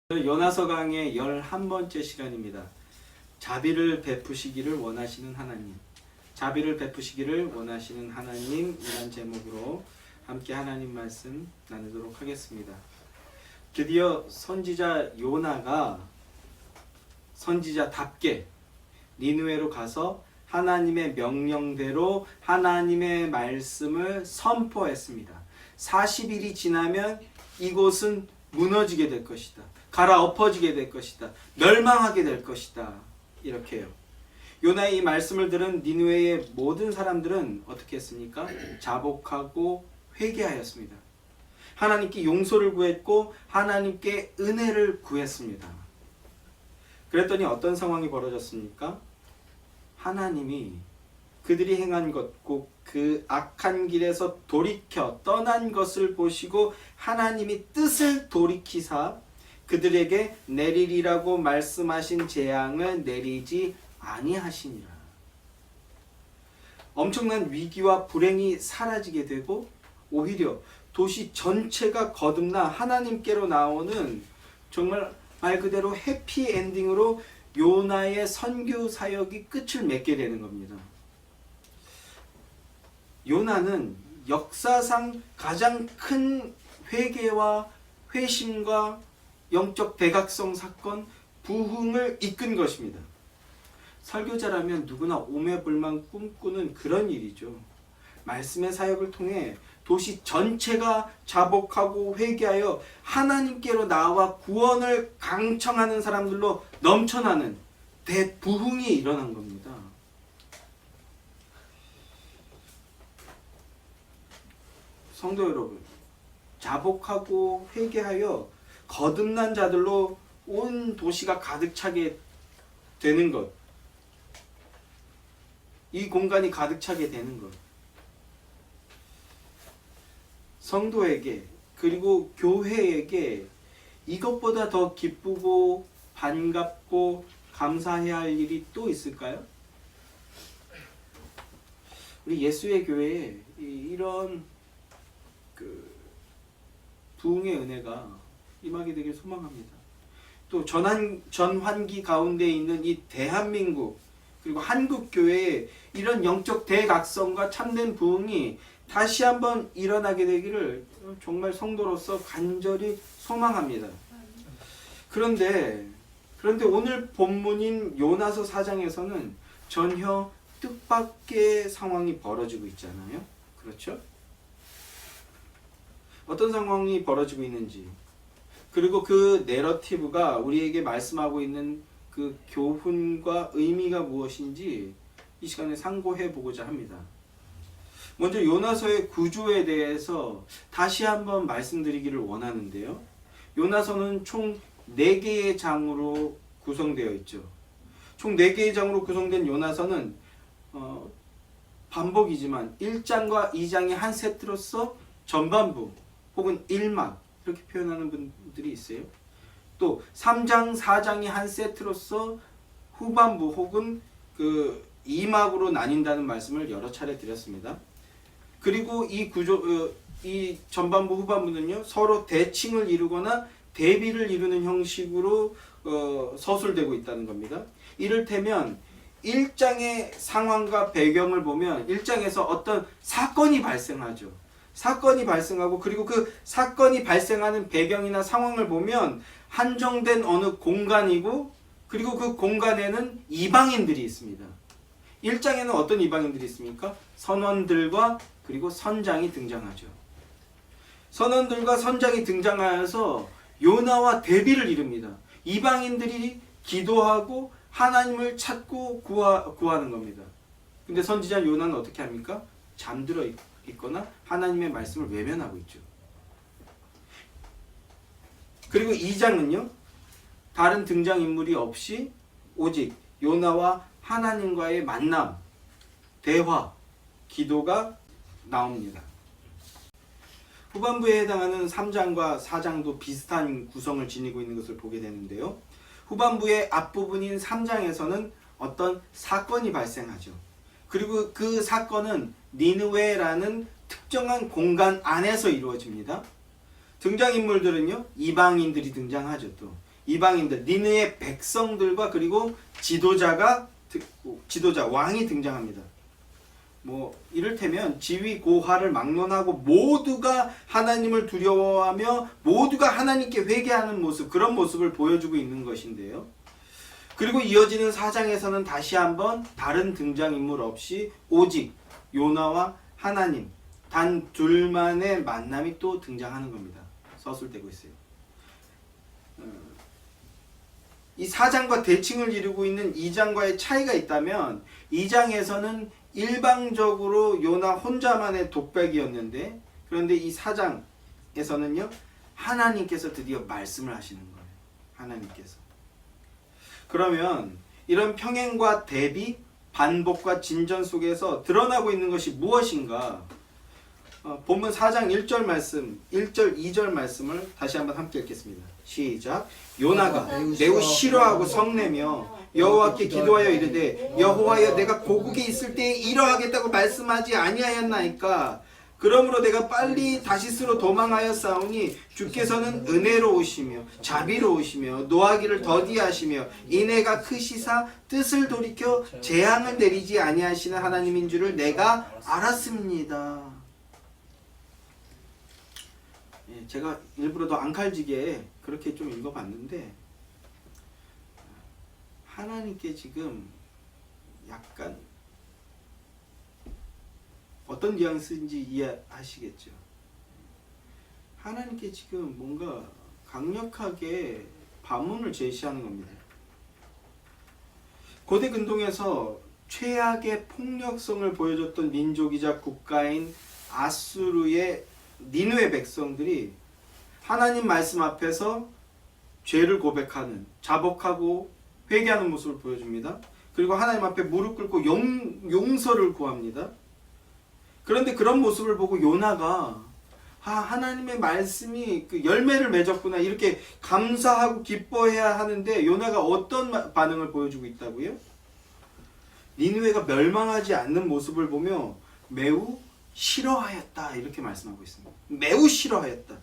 요나서 강의 11번째 시간입니다. 자비를 베푸시기를 원하시는 하나님, 자비를 베푸시기를 원하시는 하나님이란 제목으로 함께 하나님 말씀 나누도록 하겠습니다. 드디어 선지자 요나가 선지자답게 니느웨로 가서 하나님의 명령대로 하나님의 말씀을 선포했습니다. 40일이 지나면 이곳은 무너지게 될 것이다. 갈아엎어지게 될 것이다. 멸망하게 될 것이다. 이렇게요. 요나의 이 말씀을 들은 니느웨의 모든 사람들은 어떻게 했습니까? 자복하고 회개하였습니다. 하나님께 용서를 구했고 하나님께 은혜를 구했습니다. 그랬더니 어떤 상황이 벌어졌습니까? 하나님이 그들이 행한 것, 곧 그 악한 길에서 돌이켜 떠난 것을 보시고 하나님이 뜻을 돌이키사 그들에게 내리리라고 말씀하신 재앙을 내리지 아니하시니라. 엄청난 위기와 불행이 사라지게 되고 오히려 도시 전체가 거듭나 하나님께로 나오는 정말 말 그대로 해피엔딩으로 요나의 선교 사역이 끝을 맺게 되는 겁니다. 요나는 역사상 가장 큰 회개와 회심과 영적 대각성 사건, 부흥을 이끈 것입니다. 설교자라면 누구나 오매불망 꿈꾸는 그런 일이죠. 말씀의 사역을 통해 도시 전체가 자복하고 회개하여 하나님께로 나와 구원을 강청하는 사람들로 넘쳐나는 대부흥이 일어난 겁니다. 성도 여러분, 자복하고 회개하여 거듭난 자들로 온 도시가 가득 차게 되는 것, 이 공간이 가득 차게 되는 것, 성도에게 그리고 교회에게 이것보다 더 기쁘고 반갑고 감사해야 할 일이 또 있을까요? 우리 예수의 교회에 이런 부흥의 은혜가 임하게 되길 소망합니다. 또 전환기 가운데 있는 이 대한민국 그리고 한국교회에 이런 영적 대각성과 참된 부흥이 다시 한번 일어나게 되기를 정말 성도로서 간절히 소망합니다. 그런데 오늘 본문인 요나서 4장에서는 전혀 뜻밖의 상황이 벌어지고 있잖아요. 그렇죠? 어떤 상황이 벌어지고 있는지, 그리고 그 내러티브가 우리에게 말씀하고 있는 그 교훈과 의미가 무엇인지 이 시간에 상고해 보고자 합니다. 먼저 요나서의 구조에 대해서 다시 한번 말씀드리기를 원하는데요. 요나서는 총 4개의 장으로 구성되어 있죠. 총 4개의 장으로 구성된 요나서는 반복이지만 1장과 2장의 한 세트로서 전반부 혹은 1막 이렇게 표현하는 분들이 있어요. 또 3장, 4장이 한 세트로서 후반부 혹은 그 2막으로 나뉜다는 말씀을 여러 차례 드렸습니다. 그리고 이 구조, 이 전반부, 후반부는요 서로 대칭을 이루거나 대비를 이루는 형식으로 서술되고 있다는 겁니다. 이를테면 1장의 상황과 배경을 보면 1장에서 어떤 사건이 발생하죠. 사건이 발생하고 그리고 그 사건이 발생하는 배경이나 상황을 보면 한정된 어느 공간이고 그리고 그 공간에는 이방인들이 있습니다. 1장에는 어떤 이방인들이 있습니까? 선원들과 그리고 선장이 등장하죠. 선원들과 선장이 등장하여서 요나와 대비를 이룹니다. 이방인들이 기도하고 하나님을 찾고 구하는 겁니다. 근데 선지자 요나는 어떻게 합니까? 잠들어 있거나 하나님의 말씀을 외면하고 있죠. 그리고 2장은요 다른 등장인물이 없이 오직 요나와 하나님과의 만남, 대화, 기도가 나옵니다. 후반부에 해당하는 3장과 4장도 비슷한 구성을 지니고 있는 것을 보게 되는데요. 후반부의 앞부분인 3장에서는 어떤 사건이 발생하죠. 그리고 그 사건은 니느웨라는 특정한 공간 안에서 이루어집니다. 등장인물들은요 이방인들이 등장하죠. 또 이방인들, 니느의 백성들과 그리고 지도자 왕이 등장합니다. 뭐 이를테면 지위 고하를 막론하고 모두가 하나님을 두려워하며 모두가 하나님께 회개하는 모습, 그런 모습을 보여주고 있는 것인데요. 그리고 이어지는 4장에서는 다시 한번 다른 등장인물 없이 오직 요나와 하나님 단 둘만의 만남이 또 등장하는 겁니다. 서술되고 있어요. 이 4장과 대칭을 이루고 있는 2장과의 차이가 있다면 2장에서는 일방적으로 요나 혼자만의 독백이었는데, 그런데 이 4장에서는요 하나님께서 드디어 말씀을 하시는 거예요. 하나님께서. 그러면 이런 평행과 대비, 반복과 진전 속에서 드러나고 있는 것이 무엇인가? 본문 4장 1절 말씀, 1절 2절 말씀을 다시 한번 함께 읽겠습니다. 시작. 요나가 매우 싫어하고 성내며 여호와께 기도하여 이르되 여호와여 내가 고국에 있을 때에 이러하겠다고 말씀하지 아니하였나이까. 그러므로 내가 빨리 다시스로 도망하였사오니 주께서는 은혜로우시며 자비로우시며 노하기를 더디하시며 인애가 크시사 뜻을 돌이켜 재앙을 내리지 아니하시는 하나님인 줄을 내가 알았습니다. 제가 일부러 더 앙칼지게 그렇게 좀 읽어봤는데, 하나님께 지금 약간 어떤 뉘앙스인지 이해하시겠죠. 하나님께 지금 뭔가 강력하게 반문을 제시하는 겁니다. 고대 근동에서 최악의 폭력성을 보여줬던 민족이자 국가인 아수르의 니느웨 백성들이 하나님 말씀 앞에서 죄를 고백하는, 자복하고 회개하는 모습을 보여줍니다. 그리고 하나님 앞에 무릎 꿇고 용서를 구합니다. 그런데 그런 모습을 보고 요나가 하나님의 말씀이 그 열매를 맺었구나 이렇게 감사하고 기뻐해야 하는데, 요나가 어떤 반응을 보여주고 있다고요? 니느웨가 멸망하지 않는 모습을 보며 매우 싫어하였다 이렇게 말씀하고 있습니다. 매우 싫어하였다.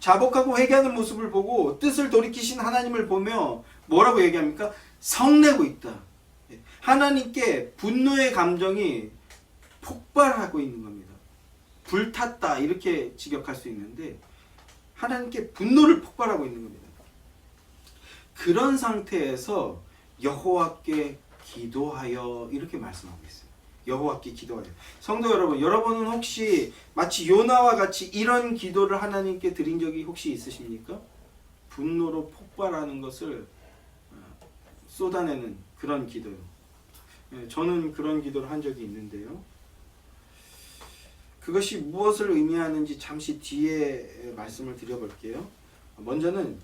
자복하고 회개하는 모습을 보고 뜻을 돌이키신 하나님을 보며 뭐라고 얘기합니까? 성내고 있다. 하나님께 분노의 감정이 폭발하고 있는 겁니다. 불탔다 이렇게 직역할 수 있는데, 하나님께 분노를 폭발하고 있는 겁니다. 그런 상태에서 여호와께 기도하여 이렇게 말씀하고 있어요. 여호와께 기도하여. 성도 여러분, 여러분은 혹시 마치 요나와 같이 이런 기도를 하나님께 드린 적이 혹시 있으십니까? 분노로 폭발하는 것을 쏟아내는 그런 기도요. 저는 그런 기도를 한 적이 있는데요. 그것이 무엇을 의미하는지 잠시 뒤에 말씀을 드려볼게요. 먼저는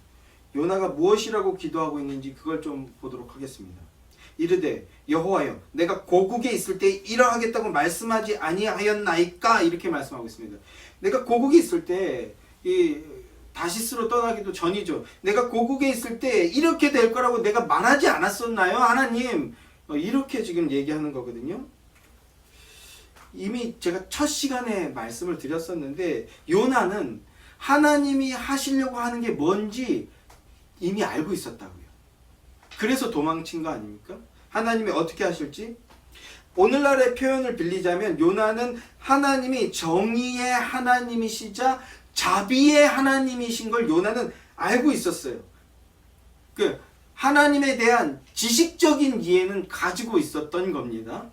요나가 무엇이라고 기도하고 있는지 그걸 좀 보도록 하겠습니다. 이르되 여호와여 내가 고국에 있을 때 이러하겠다고 말씀하지 아니하였나이까 이렇게 말씀하고 있습니다. 내가 고국에 있을 때 다시스로 떠나기도 전이죠. 내가 고국에 있을 때 이렇게 될 거라고 내가 말하지 않았었나요? 하나님, 이렇게 지금 얘기하는 거거든요. 이미 제가 첫 시간에 말씀을 드렸었는데, 요나는 하나님이 하시려고 하는 게 뭔지 이미 알고 있었다고요. 그래서 도망친 거 아닙니까? 하나님이 어떻게 하실지. 오늘날의 표현을 빌리자면 요나는 하나님이 정의의 하나님이시자 자비의 하나님이신 걸 요나는 알고 있었어요. 그 하나님에 대한 지식적인 이해는 가지고 있었던 겁니다.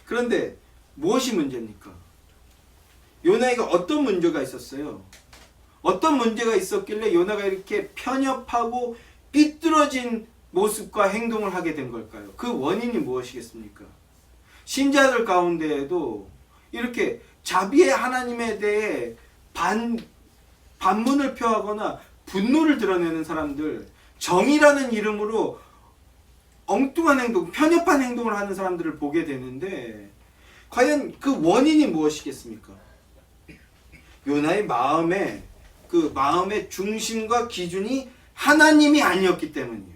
그런데 무엇이 문제입니까? 요나에게 어떤 문제가 있었어요? 어떤 문제가 있었길래 요나가 이렇게 편협하고 삐뚤어진 모습과 행동을 하게 된 걸까요? 그 원인이 무엇이겠습니까? 신자들 가운데에도 이렇게 자비의 하나님에 대해 반문을 표하거나 분노를 드러내는 사람들, 정의라는 이름으로 엉뚱한 행동, 편협한 행동을 하는 사람들을 보게 되는데, 과연 그 원인이 무엇이겠습니까? 요나의 마음의 중심과 기준이 하나님이 아니었기 때문이에요.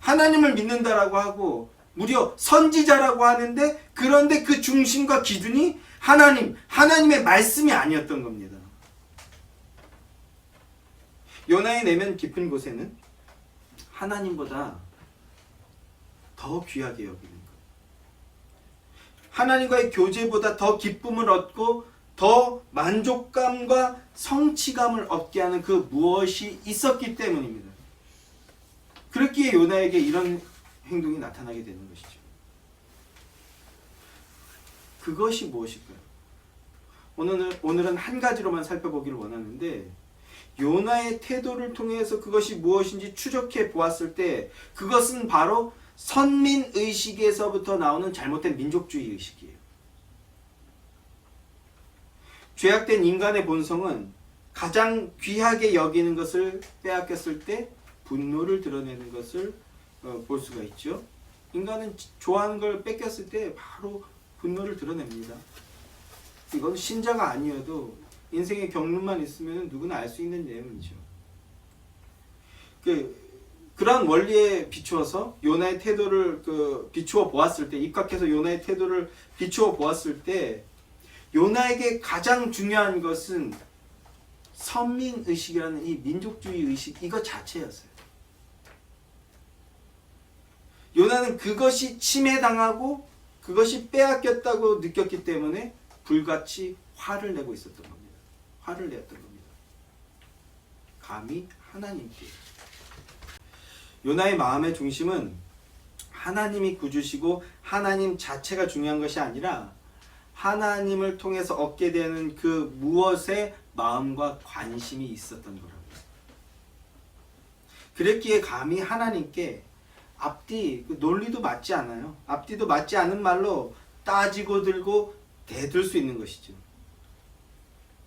하나님을 믿는다라고 하고 무려 선지자라고 하는데, 그런데 그 중심과 기준이 하나님의 말씀이 아니었던 겁니다. 요나의 내면 깊은 곳에는 하나님보다 더 귀하게 여기는 것, 하나님과의 교제보다 더 기쁨을 얻고 더 만족감과 성취감을 얻게 하는 그 무엇이 있었기 때문입니다. 그렇기에 요나에게 이런 행동이 나타나게 되는 것이죠. 그것이 무엇일까요? 오늘은 한 가지로만 살펴보기를 원하는데, 요나의 태도를 통해서 그것이 무엇인지 추적해 보았을 때 그것은 바로 선민의식에서부터 나오는 잘못된 민족주의 의식이에요. 죄악된 인간의 본성은 가장 귀하게 여기는 것을 빼앗겼을 때 분노를 드러내는 것을 볼 수가 있죠. 인간은 좋아하는 걸 뺏겼을 때 바로 분노를 드러냅니다. 이건 신자가 아니어도 인생의 경륜만 있으면 누구나 알 수 있는 내용이죠. 그런 원리에 비추어서 요나의 태도를 비추어 보았을 때, 입각해서 요나의 태도를 비추어 보았을 때 요나에게 가장 중요한 것은 선민의식이라는 이 민족주의 의식, 이것 자체였어요. 요나는 그것이 침해당하고 그것이 빼앗겼다고 느꼈기 때문에 불같이 화를 내고 있었던 겁니다. 화를 내었던 겁니다. 감히 하나님께. 요나의 마음의 중심은 하나님이 구주시고 하나님 자체가 중요한 것이 아니라 하나님을 통해서 얻게 되는 그 무엇에 마음과 관심이 있었던 거라고요. 그랬기에 감히 하나님께 앞뒤, 논리도 맞지 않아요. 앞뒤도 맞지 않은 말로 따지고 들고 대들 수 있는 것이죠.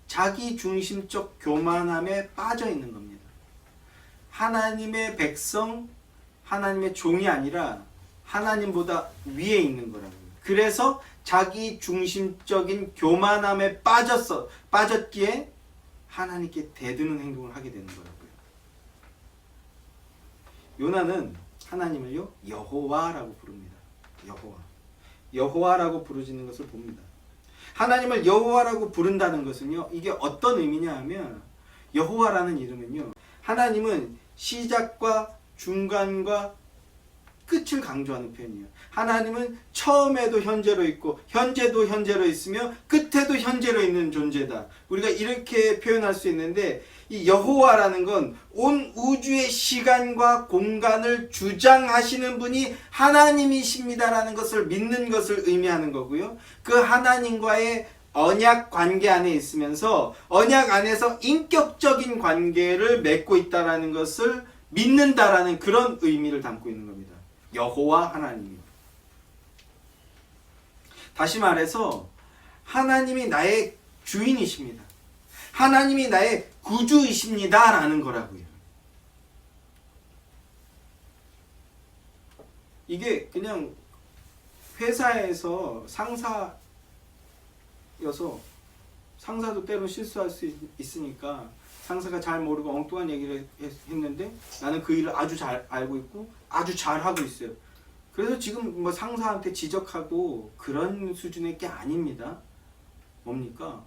자기 중심적 교만함에 빠져 있는 겁니다. 하나님의 백성, 하나님의 종이 아니라 하나님보다 위에 있는 거라고요. 그래서 자기 중심적인 교만함에 빠졌기에 하나님께 대드는 행동을 하게 되는 거라고요. 요나는 하나님을요, 여호와라고 부릅니다. 여호와라고 부르짖는 것을 봅니다. 하나님을 여호와라고 부른다는 것은요, 이게 어떤 의미냐 하면, 여호와라는 이름은요, 하나님은 시작과 중간과 끝을 강조하는 표현이에요. 하나님은 처음에도 현재로 있고 현재도 현재로 있으며 끝에도 현재로 있는 존재다. 우리가 이렇게 표현할 수 있는데, 이 여호와라는 건 온 우주의 시간과 공간을 주장하시는 분이 하나님이십니다라는 것을 믿는 것을 의미하는 거고요. 그 하나님과의 언약 관계 안에 있으면서 언약 안에서 인격적인 관계를 맺고 있다라는 것을 믿는다라는 그런 의미를 담고 있는 겁니다. 여호와 하나님이요. 다시 말해서 하나님이 나의 주인이십니다. 하나님이 나의 구주이십니다 라는 거라고요. 이게 그냥 회사에서 상사여서 상사도 때로는 실수할 수 있으니까 상사가 잘 모르고 엉뚱한 얘기를 했는데 나는 그 일을 아주 잘 알고 있고 아주 잘 하고 있어요. 그래서 지금 뭐 상사한테 지적하고 그런 수준의 게 아닙니다. 뭡니까?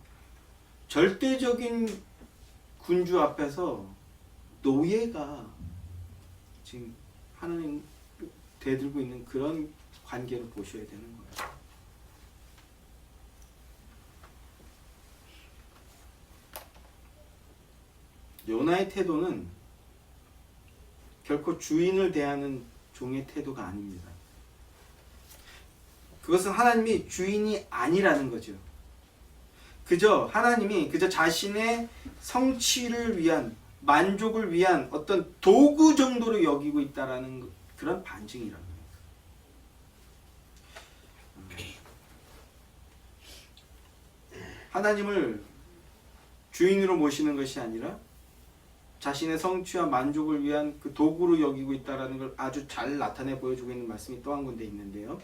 절대적인 군주 앞에서 노예가 지금 하나님 대들고 있는 그런 관계를 보셔야 되는 거예요. 요나의 태도는 결코 주인을 대하는 종의 태도가 아닙니다. 그것은 하나님이 주인이 아니라는 거죠. 하나님이 그저 자신의 성취를 위한, 만족을 위한 어떤 도구 정도로 여기고 있다라는 그런 반증이라는 거예요. 하나님을 주인으로 모시는 것이 아니라 자신의 성취와 만족을 위한 그 도구로 여기고 있다라는 걸 아주 잘 나타내 보여주고 있는 말씀이 또 한 군데 있는데요.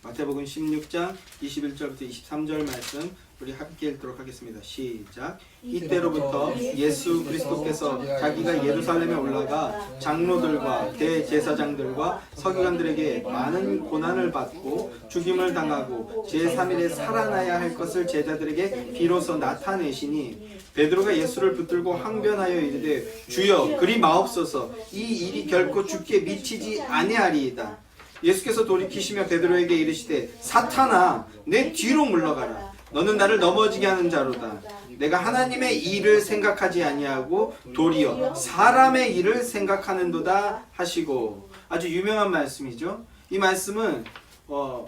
마태복음 16장 21절부터 23절 말씀 우리 함께 읽도록 하겠습니다. 시작. 이때로부터 예수 그리스도께서 자기가 예루살렘에 올라가 장로들과 대제사장들과 서기관들에게 많은 고난을 받고 죽임을 당하고 제3일에 살아나야 할 것을 제자들에게 비로소 나타내시니 베드로가 예수를 붙들고 항변하여 이르되 주여 그리 마옵소서 이 일이 결코 주께 미치지 아니하리이다. 예수께서 돌이키시며 베드로에게 이르시되 사탄아 내 뒤로 물러가라. 너는 나를 넘어지게 하는 자로다. 내가 하나님의 일을 생각하지 아니하고 도리어 사람의 일을 생각하는도다 하시고. 아주 유명한 말씀이죠. 이 말씀은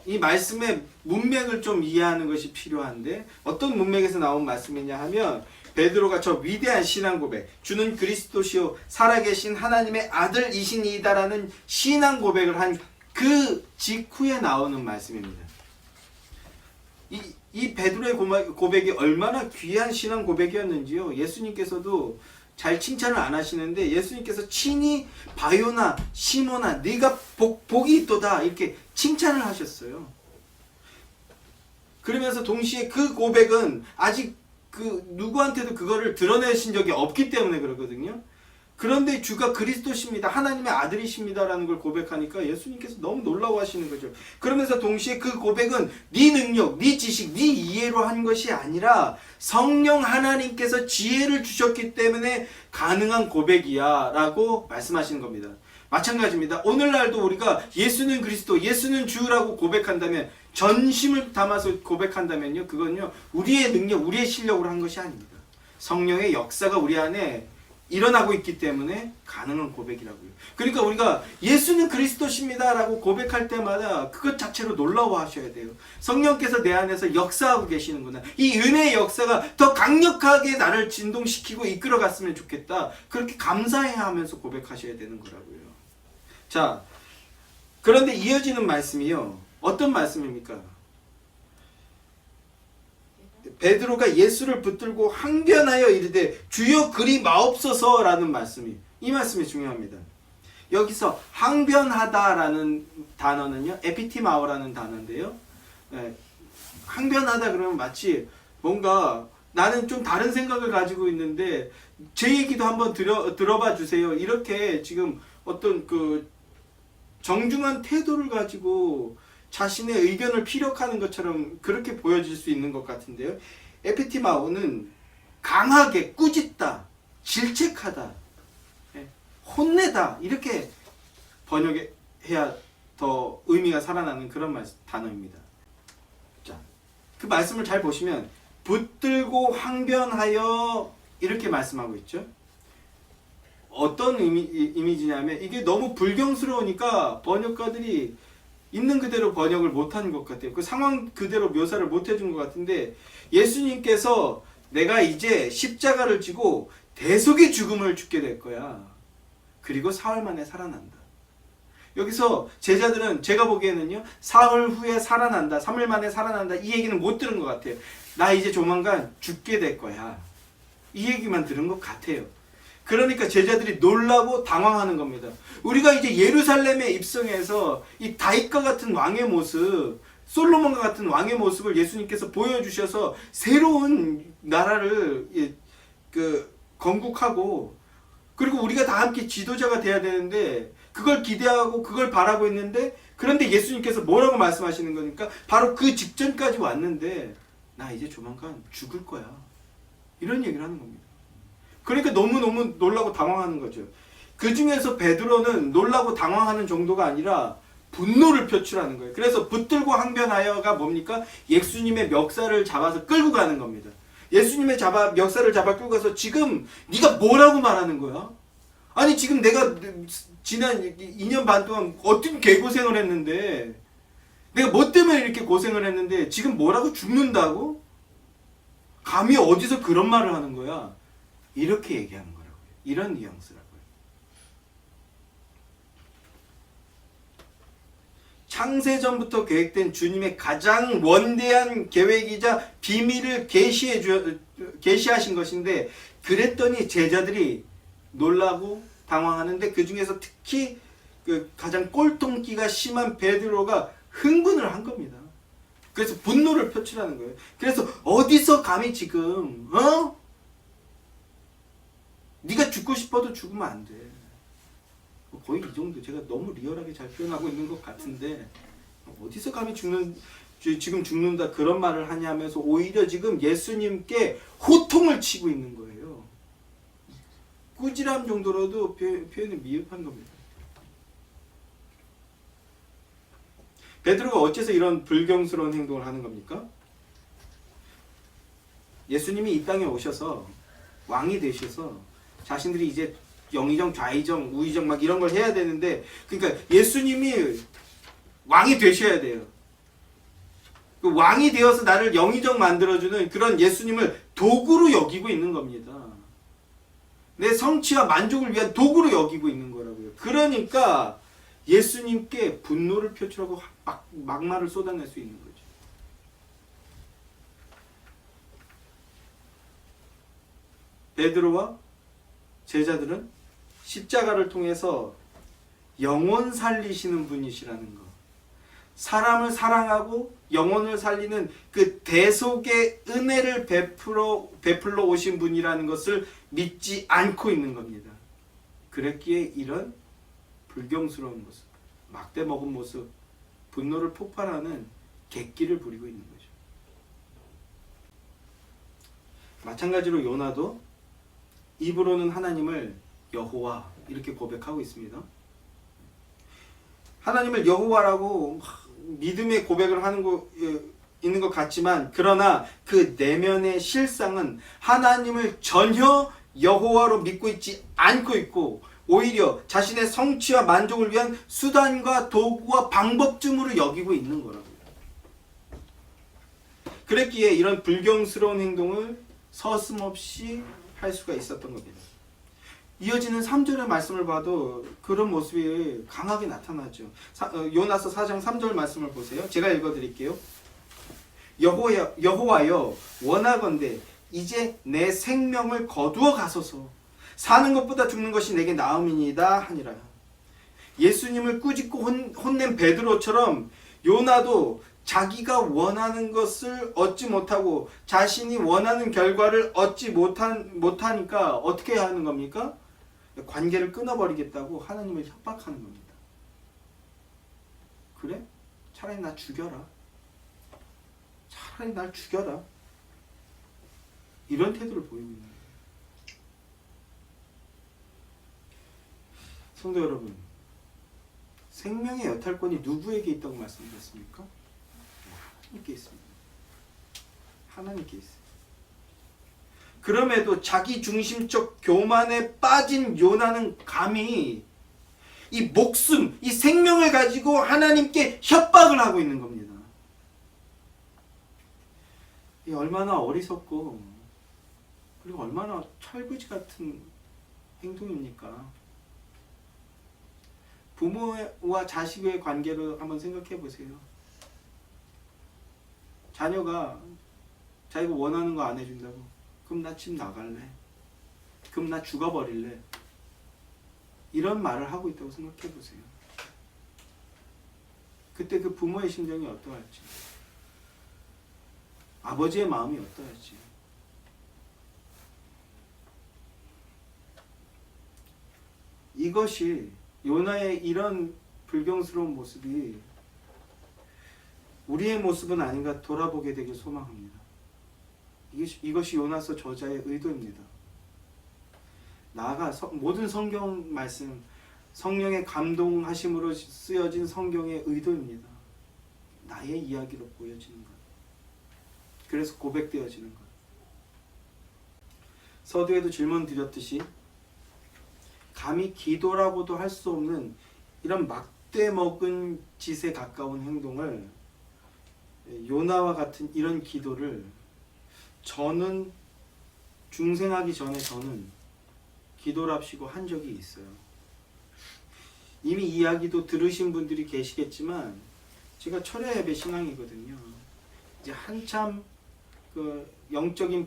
이 말씀의 문맥을 좀 이해하는 것이 필요한데 어떤 문맥에서 나온 말씀이냐 하면 베드로가 저 위대한 신앙 고백, 주는 그리스도시요 살아계신 하나님의 아들이시니이다라는 신앙 고백을 한 그 직후에 나오는 말씀입니다. 이 베드로의 고백이 얼마나 귀한 신앙 고백이었는지요. 예수님께서도 잘 칭찬을 안 하시는데 예수님께서 친히 바요나 시몬아 네가 복이 있도다 이렇게 칭찬을 하셨어요. 그러면서 동시에 그 고백은 아직 누구한테도 그거를 드러내신 적이 없기 때문에 그러거든요. 그런데 주가 그리스도십니다. 하나님의 아들이십니다라는 걸 고백하니까 예수님께서 너무 놀라워하시는 거죠. 그러면서 동시에 그 고백은 네 능력, 네 지식, 네 이해로 한 것이 아니라 성령 하나님께서 지혜를 주셨기 때문에 가능한 고백이야 라고 말씀하시는 겁니다. 마찬가지입니다. 오늘날도 우리가 예수는 그리스도, 예수는 주라고 고백한다면, 전심을 담아서 고백한다면요, 그건요 우리의 능력, 우리의 실력으로 한 것이 아닙니다. 성령의 역사가 우리 안에 일어나고 있기 때문에 가능한 고백이라고요. 그러니까 우리가 예수는 그리스도십니다 라고 고백할 때마다 그것 자체로 놀라워하셔야 돼요. 성령께서 내 안에서 역사하고 계시는구나. 이 은혜의 역사가 더 강력하게 나를 진동시키고 이끌어갔으면 좋겠다. 그렇게 감사해야 하면서 고백하셔야 되는 거라고요. 자, 그런데 이어지는 말씀이요. 어떤 말씀입니까? 베드로가 예수를 붙들고 항변하여 이르되 주여 그리 마옵소서라는 말씀이, 이 말씀이 중요합니다. 여기서 항변하다라는 단어는요 에피티마오라는 단어인데요, 항변하다 그러면 마치 뭔가 나는 좀 다른 생각을 가지고 있는데 제 얘기도 한번 들어봐 주세요, 이렇게 지금 어떤 그 정중한 태도를 가지고 자신의 의견을 피력하는 것처럼 그렇게 보여질 수 있는 것 같은데요. 에피티마오는 강하게 꾸짖다, 질책하다, 혼내다 이렇게 번역해야 더 의미가 살아나는 그런 단어입니다. 자, 그 말씀을 잘 보시면 붙들고 항변하여 이렇게 말씀하고 있죠. 어떤 이미지냐면 이게 너무 불경스러우니까 번역가들이 있는 그대로 번역을 못한 것 같아요. 그 상황 그대로 묘사를 못해준 것 같은데, 예수님께서 내가 이제 십자가를 지고 대속의 죽음을 죽게 될 거야. 그리고 사흘 만에 살아난다. 여기서 제자들은 제가 보기에는요, 사흘 후에 살아난다, 3일 만에 살아난다 이 얘기는 못 들은 것 같아요. 나 이제 조만간 죽게 될 거야, 이 얘기만 들은 것 같아요. 그러니까 제자들이 놀라고 당황하는 겁니다. 우리가 이제 예루살렘에 입성해서 이 다윗과 같은 왕의 모습, 솔로몬과 같은 왕의 모습을 예수님께서 보여주셔서 새로운 나라를 건국하고, 그리고 우리가 다 함께 지도자가 돼야 되는데 그걸 기대하고 그걸 바라고 있는데, 그런데 예수님께서 뭐라고 말씀하시는 거니까 바로 그 직전까지 왔는데 나 이제 조만간 죽을 거야, 이런 얘기를 하는 겁니다. 그러니까 너무너무 놀라고 당황하는 거죠. 그 중에서 베드로는 놀라고 당황하는 정도가 아니라 분노를 표출하는 거예요. 그래서 붙들고 항변하여가 뭡니까? 예수님의 멱살을 잡아서 끌고 가는 겁니다. 예수님의 멱살을 잡아 끌고 가서 지금 네가 뭐라고 말하는 거야? 아니 지금 내가 지난 2년 반 동안 어떤 개고생을 했는데, 내가 뭐 때문에 이렇게 고생을 했는데 지금 뭐라고 죽는다고? 감히 어디서 그런 말을 하는 거야? 이렇게 얘기하는 거라고요. 이런 뉘앙스라고요. 창세전부터 계획된 주님의 가장 원대한 계획이자 비밀을 계시하신 것인데, 그랬더니 제자들이 놀라고 당황하는데 그 중에서 특히 그 가장 꼴통기가 심한 베드로가 흥분을 한 겁니다. 그래서 분노를 표출하는 거예요. 그래서 어디서 감히 지금 네가 죽고 싶어도 죽으면 안 돼. 거의 이 정도. 제가 너무 리얼하게 잘 표현하고 있는 것 같은데 어디서 감히 지금 죽는다 그런 말을 하냐면서 오히려 지금 예수님께 호통을 치고 있는 거예요. 꾸지람 정도로도 표현이 미흡한 겁니다. 베드로가 어째서 이런 불경스러운 행동을 하는 겁니까? 예수님이 이 땅에 오셔서 왕이 되셔서 자신들이 이제 영의정, 좌의정, 우의정 막 이런 걸 해야 되는데, 그러니까 예수님이 왕이 되셔야 돼요. 그 왕이 되어서 나를 영의정 만들어주는 그런 예수님을 도구로 여기고 있는 겁니다. 내 성취와 만족을 위한 도구로 여기고 있는 거라고요. 그러니까 예수님께 분노를 표출하고 막말을 쏟아낼 수 있는 거죠. 베드로와 제자들은 십자가를 통해서 영혼 살리시는 분이시라는 것, 사람을 사랑하고 영혼을 살리는 그 대속의 은혜를 베풀러 오신 분이라는 것을 믿지 않고 있는 겁니다. 그랬기에 이런 불경스러운 모습, 막대 먹은 모습, 분노를 폭발하는 객기를 부리고 있는 거죠. 마찬가지로 요나도 입으로는 하나님을 여호와 이렇게 고백하고 있습니다. 하나님을 여호와라고 믿음의 고백을 하는 거 있는 것 같지만, 그러나 그 내면의 실상은 하나님을 전혀 여호와로 믿고 있지 않고 있고, 오히려 자신의 성취와 만족을 위한 수단과 도구와 방법쯤으로 여기고 있는 거라고요. 그랬기에 이런 불경스러운 행동을 서슴없이 할 수가 있었던 겁니다. 이어지는 3절의 말씀을 봐도 그런 모습이 강하게 나타나죠. 요나서 4장 3절 말씀을 보세요. 제가 읽어드릴게요. 여호와여 원하건대 이제 내 생명을 거두어 가소서. 사는 것보다 죽는 것이 내게 나음이니이다 하니라. 예수님을 꾸짖고 혼낸 베드로처럼 요나도 자기가 원하는 것을 얻지 못하고 자신이 원하는 결과를 얻지 못하니까 어떻게 해야 하는 겁니까? 관계를 끊어버리겠다고 하나님을 협박하는 겁니다. 그래? 차라리 나 죽여라. 차라리 날 죽여라. 이런 태도를 보이고 있는 거예요. 성도 여러분, 생명의 여탈권이 누구에게 있다고 말씀드렸습니까? 하나님께 있습니다. 하나님께 있어요. 그럼에도 자기 중심적 교만에 빠진 요나는 감히 이 목숨, 이 생명을 가지고 하나님께 협박을 하고 있는 겁니다. 이 얼마나 어리석고 그리고 얼마나 철부지 같은 행동입니까? 부모와 자식의 관계로 한번 생각해 보세요. 자녀가 자기가 원하는 거 안 해준다고, 그럼 나 집 나갈래, 그럼 나 죽어버릴래, 이런 말을 하고 있다고 생각해 보세요. 그때 그 부모의 심정이 어떠할지, 아버지의 마음이 어떠할지. 이것이 요나의 이런 불경스러운 모습이 우리의 모습은 아닌가 돌아보게 되길 소망합니다. 이것이 요나서 저자의 의도입니다. 나아가 모든 성경 말씀, 성령의 감동하심으로 쓰여진 성경의 의도입니다. 나의 이야기로 보여지는 것, 그래서 고백되어지는 것. 서두에도 질문 드렸듯이 감히 기도라고도 할 수 없는 이런 막대 먹은 짓에 가까운 행동을, 요나와 같은 이런 기도를 저는 중생하기 전에 저는 기도랍시고 한 적이 있어요. 이미 이야기도 들으신 분들이 계시겠지만 제가 철야 예배 신앙이거든요. 이제 한참 그 영적인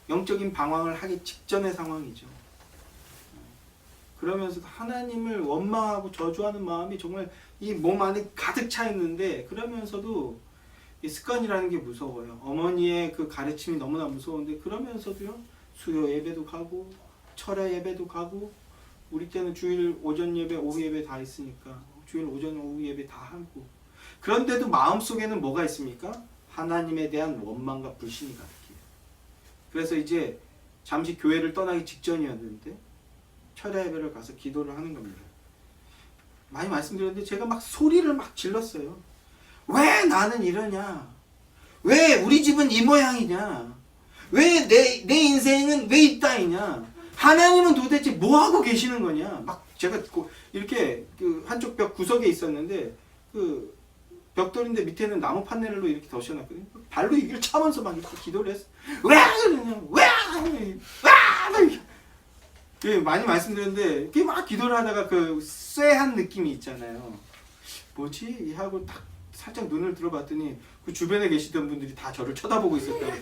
영적인 방황을 하기 직전의 상황이죠. 그러면서 하나님을 원망하고 저주하는 마음이 정말 이 몸 안에 가득 차 있는데, 그러면서도 이 습관이라는 게 무서워요. 어머니의 그 가르침이 너무나 무서운데, 그러면서도요, 수요 예배도 가고 철야 예배도 가고, 우리 때는 주일 오전 예배 오후 예배 다 있으니까 주일 오전 오후 예배 다 하고, 그런데도 마음속에는 뭐가 있습니까? 하나님에 대한 원망과 불신이 가득해요. 그래서 이제 잠시 교회를 떠나기 직전이었는데 철야 예배를 가서 기도를 하는 겁니다. 많이 말씀드렸는데 제가 막 소리를 막 질렀어요. 왜 나는 이러냐? 왜 우리 집은 이 모양이냐? 왜 내 인생은 왜 이 따위냐? 하나님은 도대체 뭐 하고 계시는 거냐? 막 제가 이렇게 그 한쪽 벽 구석에 있었는데, 그 벽돌인데 밑에는 나무 판넬로 이렇게 덧셔놨거든요. 발로 이걸 차면서 막 이렇게 기도를 했어. 왜 그러냐? 왜? 많이 말씀드렸는데, 이렇게 막 기도를 하다가 그 쎄한 느낌이 있잖아요. 뭐지? 하고 딱 살짝 눈을 들어봤더니 그 주변에 계시던 분들이 다 저를 쳐다보고 있었다고.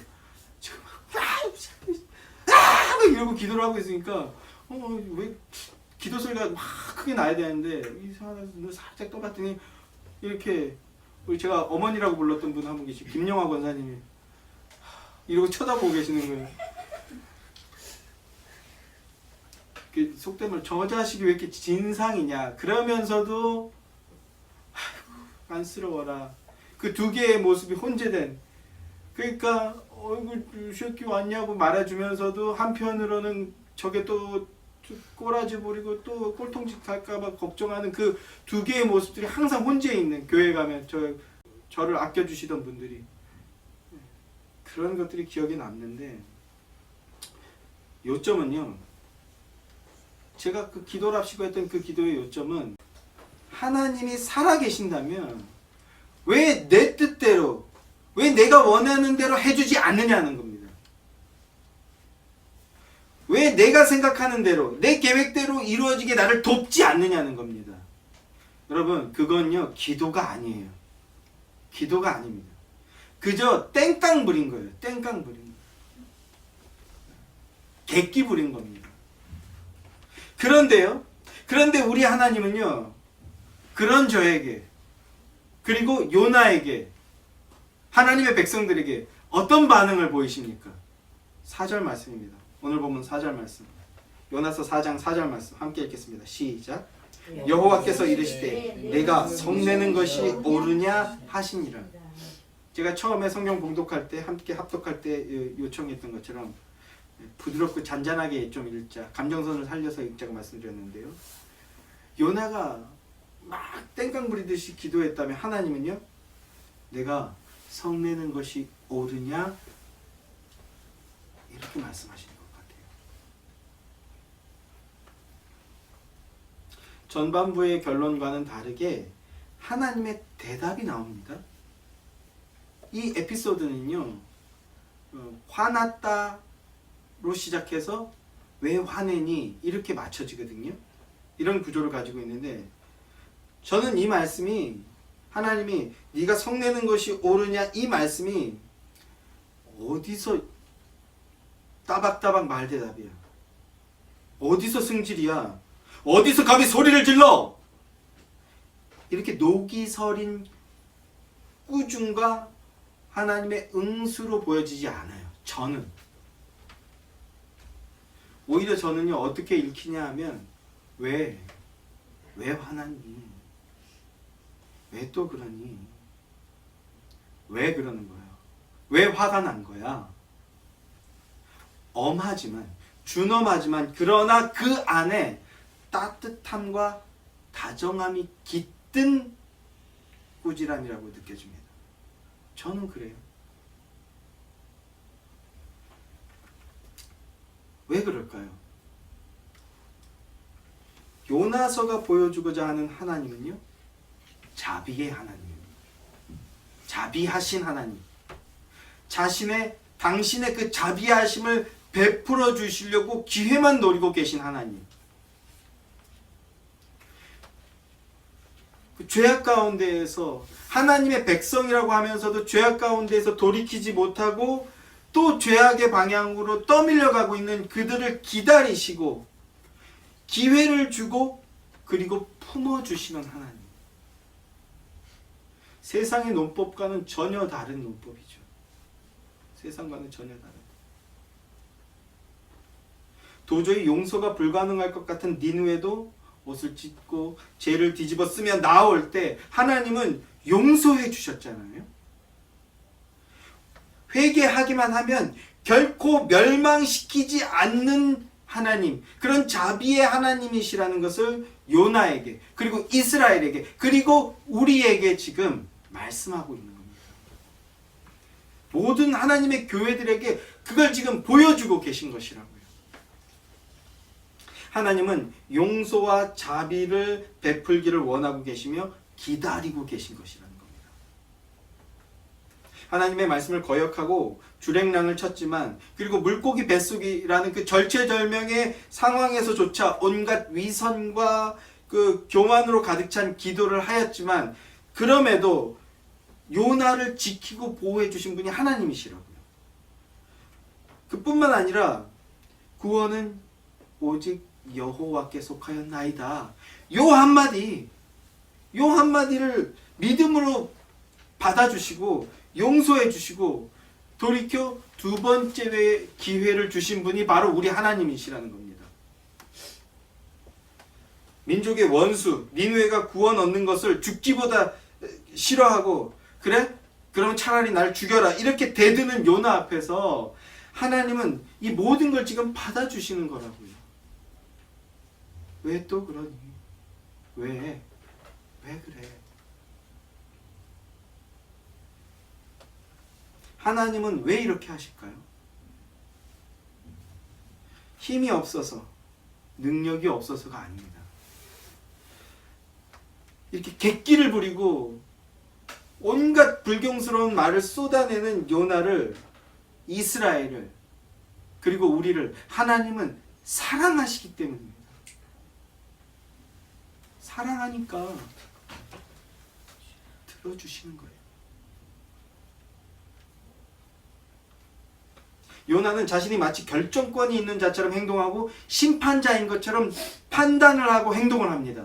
지금 막 이러고 기도를 하고 있으니까 왜 기도 소리가 막 크게 나야 되는데 이상하게 눈을 살짝 떠봤더니 이렇게 우리 제가 어머니라고 불렀던 분 한 분 계시고 김영화 권사님이 이러고 쳐다보고 계시는 거예요. 속되면 저 자식이 왜 이렇게 진상이냐. 그러면서도 아이고 안쓰러워라. 그 두 개의 모습이 혼재된, 그러니까 이 새끼 왔냐고 말해주면서도 한편으로는 저게 또 꼬라지 부리고 또 꼴통짓 할까봐 걱정하는 그 두 개의 모습들이 항상 혼재해 있는, 교회 가면 저를 아껴주시던 분들이, 그런 것들이 기억에 남는데, 요점은요, 제가 그 기도를 합시고 했던 그 기도의 요점은, 하나님이 살아계신다면 왜 내 뜻대로, 왜 내가 원하는 대로 해주지 않느냐는 겁니다. 왜 내가 생각하는 대로, 내 계획대로 이루어지게 나를 돕지 않느냐는 겁니다. 여러분, 그건요, 기도가 아니에요. 기도가 아닙니다. 그저 땡깡 부린 거예요. 땡깡 부린 거. 객기 부린 겁니다. 그런데 우리 하나님은요, 그런 저에게, 그리고 요나에게, 하나님의 백성들에게 어떤 반응을 보이십니까? 4절 말씀입니다. 오늘 보면 4절 말씀. 요나서 4장 4절 말씀 함께 읽겠습니다. 시작. 여호와께서 이르시되 내가 성내는 것이 옳으냐 하시니라. 제가 처음에 성경 봉독할 때, 함께 합독할 때 요청했던 것처럼 부드럽고 잔잔하게 좀 읽자, 감정선을 살려서 읽자고 말씀드렸는데요, 요나가 막 땡깡 부리듯이 기도했다면 하나님은요, 내가 성내는 것이 옳으냐 이렇게 말씀하시는 것 같아요. 전반부의 결론과는 다르게 하나님의 대답이 나옵니다. 이 에피소드는요, 화났다로 시작해서 왜 화내니 이렇게 맞춰지거든요. 이런 구조를 가지고 있는데, 저는 이 말씀이, 하나님이 네가 성내는 것이 옳으냐 이 말씀이 어디서 따박따박 말대답이야, 어디서 승질이야, 어디서 감히 소리를 질러, 이렇게 녹이 서린 꾸중과 하나님의 응수로 보여지지 않아요. 저는 오히려 저는요, 어떻게 읽히냐 하면, 왜 화났니? 왜 또 그러니? 왜 그러는 거야? 왜 화가 난 거야? 엄하지만, 준엄하지만, 그러나 그 안에 따뜻함과 다정함이 깃든 꾸지람이라고 느껴집니다. 저는 그래요. 왜 그럴까요? 요나서가 보여주고자 하는 하나님은요, 자비의 하나님입니다. 자비하신 하나님, 당신의 그 자비하심을 베풀어 주시려고 기회만 노리고 계신 하나님. 그 죄악 가운데에서 하나님의 백성이라고 하면서도 죄악 가운데에서 돌이키지 못하고 또 죄악의 방향으로 떠밀려가고 있는 그들을 기다리시고, 기회를 주고 그리고 품어주시는 하나님. 세상의 논법과는 전혀 다른 논법이죠. 세상과는 전혀 다른. 도저히 용서가 불가능할 것 같은 니느웨도 옷을 찢고 죄를 뒤집어 쓰며 나올 때 하나님은 용서해 주셨잖아요. 회개하기만 하면 결코 멸망시키지 않는 하나님, 그런 자비의 하나님이시라는 것을 요나에게, 그리고 이스라엘에게, 그리고 우리에게 지금 말씀하고 있는 겁니다. 모든 하나님의 교회들에게 그걸 지금 보여주고 계신 것이라고요. 하나님은 용서와 자비를 베풀기를 원하고 계시며 기다리고 계신 것이라는 겁니다. 하나님의 말씀을 거역하고 주랭랑을 쳤지만, 그리고 물고기 뱃속이라는 그 절체절명의 상황에서조차 온갖 위선과 그 교만으로 가득 찬 기도를 하였지만, 그럼에도 요나를 지키고 보호해 주신 분이 하나님이시라고요. 그뿐만 아니라 구원은 오직 여호와께 속하였나이다. 요 한마디를 믿음으로 받아주시고 용서해 주시고 돌이켜 두 번째 기회를 주신 분이 바로 우리 하나님이시라는 겁니다. 민족의 원수 니느웨가 구원 얻는 것을 죽기보다 싫어하고, 그래? 그러면 차라리 날 죽여라, 이렇게 대드는 요나 앞에서 하나님은 이 모든 걸 지금 받아주시는 거라고요. 왜 또 그러니? 왜 그래? 하나님은 왜 이렇게 하실까요? 힘이 없어서, 능력이 없어서가 아닙니다. 이렇게 객기를 부리고 온갖 불경스러운 말을 쏟아내는 요나를, 이스라엘을, 그리고 우리를 하나님은 사랑하시기 때문입니다. 사랑하니까 들어주시는 거예요. 요나는 자신이 마치 결정권이 있는 자처럼 행동하고 심판자인 것처럼 판단을 하고 행동을 합니다.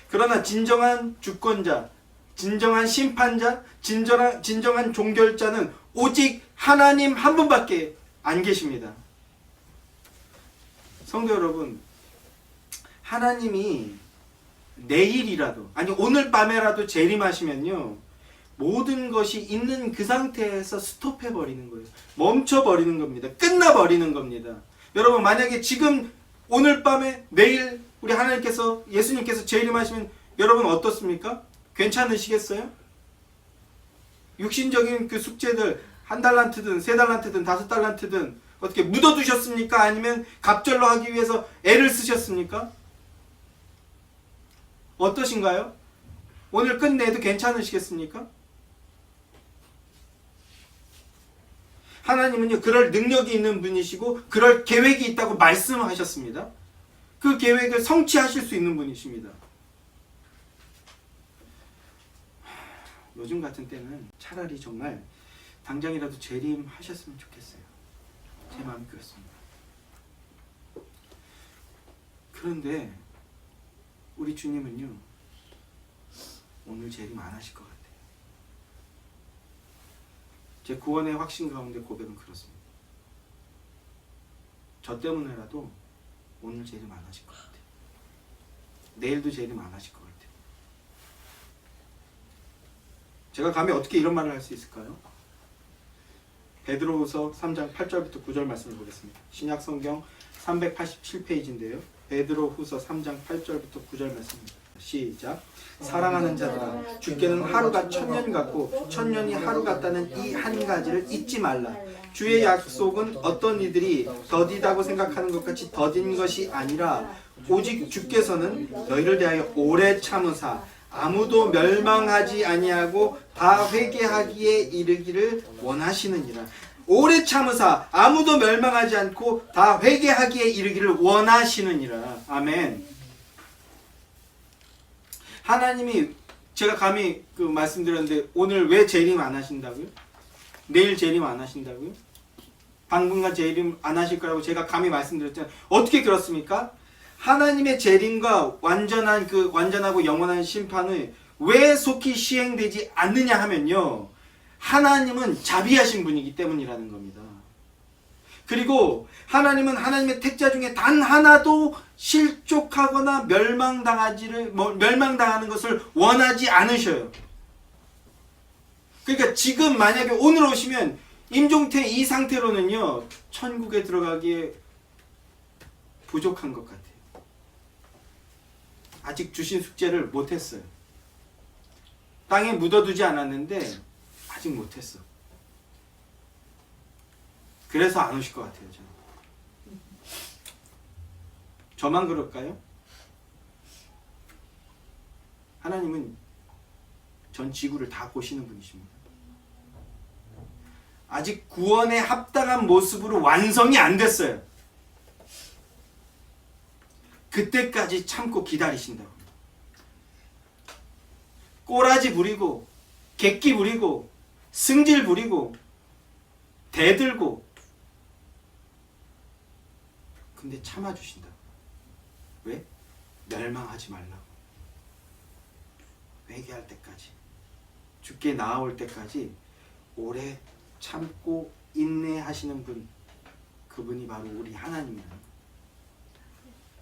그러나 진정한 주권자, 진정한 심판자, 진정한 종결자는 오직 하나님 한 분밖에 안 계십니다. 성도 여러분, 하나님이 내일이라도, 아니 오늘 밤에라도 재림하시면요, 모든 것이 있는 그 상태에서 스톱해버리는 거예요. 멈춰버리는 겁니다. 끝나버리는 겁니다. 여러분, 만약에 지금 오늘 밤에 내일 우리 하나님께서, 예수님께서 재림하시면 여러분 어떻습니까? 괜찮으시겠어요? 육신적인 그 숙제들 1달란트든 3달란트든 5달란트든 어떻게 묻어두셨습니까? 아니면 갑절로 하기 위해서 애를 쓰셨습니까? 어떠신가요? 오늘 끝내도 괜찮으시겠습니까? 하나님은요, 그럴 능력이 있는 분이시고 그럴 계획이 있다고 말씀하셨습니다. 그 계획을 성취하실 수 있는 분이십니다. 요즘 같은 때는 차라리 정말 당장이라도 재림하셨으면 좋겠어요. 제 마음이 그렇습니다. 그런데 우리 주님은요, 오늘 재림 안 하실 것 같아요. 제 구원의 확신 가운데 고백은 그렇습니다. 저 때문에라도 오늘 재림 안 하실 것 같아요. 내일도 재림 안 하실 것 같아요. 제가 감히 어떻게 이런 말을 할 수 있을까요? 베드로후서 3장 8절부터 9절 말씀을 보겠습니다. 신약 성경 387페이지인데요. 베드로후서 3장 8절부터 9절 말씀입니다. 시작. 사랑하는 자들아, 주께는 하루가 1000년 같고 1000년이 하루 같다는 이 한 가지를 잊지 말라. 주의 약속은 어떤 이들이 더디다고 생각하는 것 같이 더딘 것이 아니라 오직 주께서는 너희를 대하여 오래 참으사 아무도 멸망하지 아니하고 다 회개하기에 이르기를 원하시느니라. 오래 참으사 아무도 멸망하지 않고 다 회개하기에 이르기를 원하시느니라. 아멘. 하나님이, 제가 감히 그 말씀드렸는데 오늘 왜 재림 안 하신다고요? 내일 재림 안 하신다고요? 당분간 재림 안 하실 거라고 제가 감히 말씀드렸잖아요. 어떻게 그렇습니까? 하나님의 재림과 완전하고 영원한 심판을 왜 속히 시행되지 않느냐 하면요, 하나님은 자비하신 분이기 때문이라는 겁니다. 그리고 하나님은 하나님의 택자 중에 단 하나도 실족하거나 멸망당하는 것을 원하지 않으셔요. 그러니까 지금 만약에 오늘 오시면 임종태 이 상태로는요, 천국에 들어가기에 부족한 것 같아요. 아직 주신 숙제를 못했어요. 땅에 묻어두지 않았는데 아직 못했어. 그래서 안 오실 것 같아요. 저만 그럴까요? 하나님은 전 지구를 다 보시는 분이십니다. 아직 구원에 합당한 모습으로 완성이 안 됐어요. 그때까지 참고 기다리신다고. 꼬라지 부리고 객기 부리고 승질 부리고 대들고, 근데 참아주신다고. 왜? 멸망하지 말라고. 회개할 때까지, 죽게 나아올 때까지 오래 참고 인내하시는 분, 그분이 바로 우리 하나님이라는 거예요.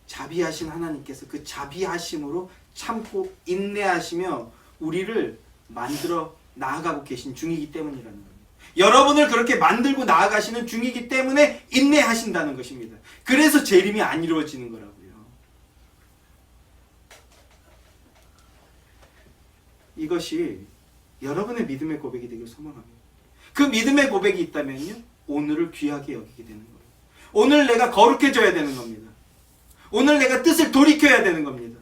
자비하신 하나님께서 그 자비하심으로 참고 인내하시며 우리를 만들어 나아가고 계신 중이기 때문이라는 겁니다. 여러분을 그렇게 만들고 나아가시는 중이기 때문에 인내하신다는 것입니다. 그래서 재림이 안 이루어지는 거라고요. 이것이 여러분의 믿음의 고백이 되길 소망합니다. 그 믿음의 고백이 있다면요, 오늘을 귀하게 여기게 되는 거예요. 오늘 내가 거룩해져야 되는 겁니다. 오늘 내가 뜻을 돌이켜야 되는 겁니다.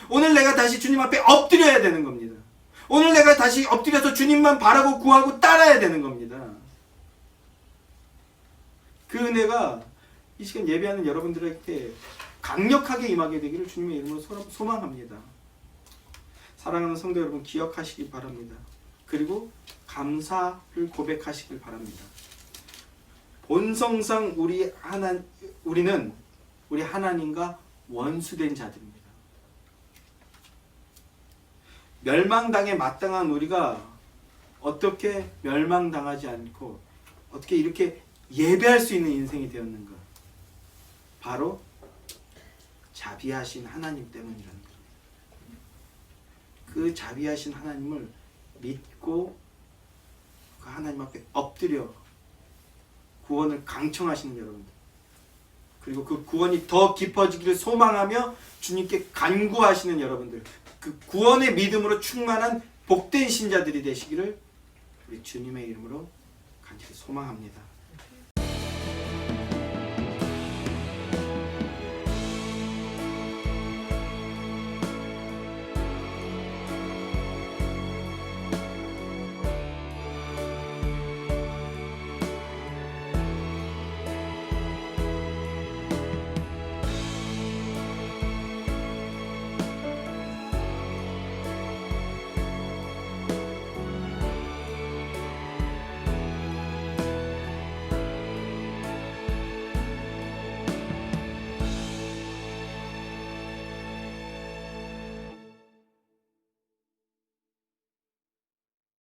오늘 내가 다시 주님 앞에 엎드려야 되는 겁니다. 오늘 내가 다시 엎드려서 주님만 바라고 구하고 따라야 되는 겁니다. 그 은혜가 이 시간 예배하는 여러분들에게 강력하게 임하게 되기를 주님의 이름으로 소망합니다. 사랑하는 성도 여러분, 기억하시기 바랍니다. 그리고 감사를 고백하시길 바랍니다. 본성상 우리는 우리 하나님과 원수된 자들입니다. 멸망당에 마땅한 우리가 어떻게 멸망당하지 않고 어떻게 이렇게 예배할 수 있는 인생이 되었는가? 바로 자비하신 하나님 때문이라는 겁니다. 그 자비하신 하나님을 믿고 그 하나님 앞에 엎드려 구원을 강청하시는 여러분들, 그리고 그 구원이 더 깊어지기를 소망하며 주님께 간구하시는 여러분들, 그 구원의 믿음으로 충만한 복된 신자들이 되시기를 우리 주님의 이름으로 간절히 소망합니다.